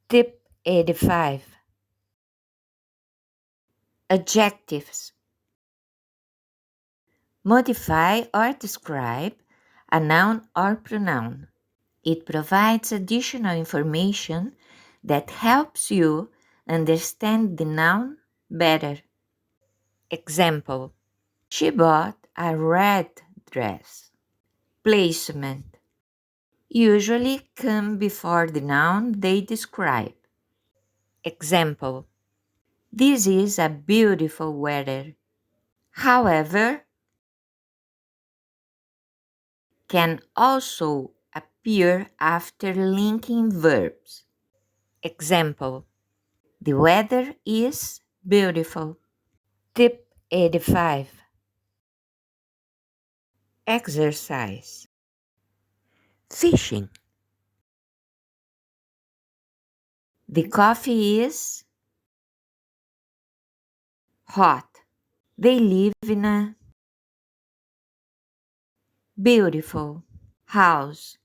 Tip 85. Adjectives. Modify or describe a noun or pronoun. It provides additional information that helps you understand the noun better. Example: she bought a red dress. Placement usually come before the noun they describe. Example: this is a beautiful weather. However, can also appear after linking verbs. Example: the weather is beautiful. Tip 85. Exercise. Fishing. The coffee is hot. They live in a beautiful house.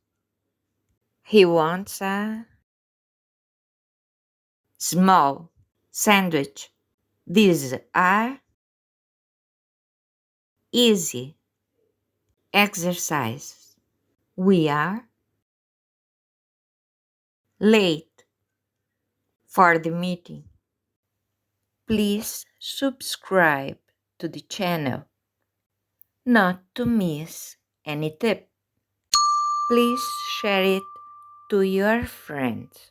He wants a small sandwich. These are easy exercises. We are late for the meeting. Please subscribe to the channel not to miss any tip. Please share it to your friends.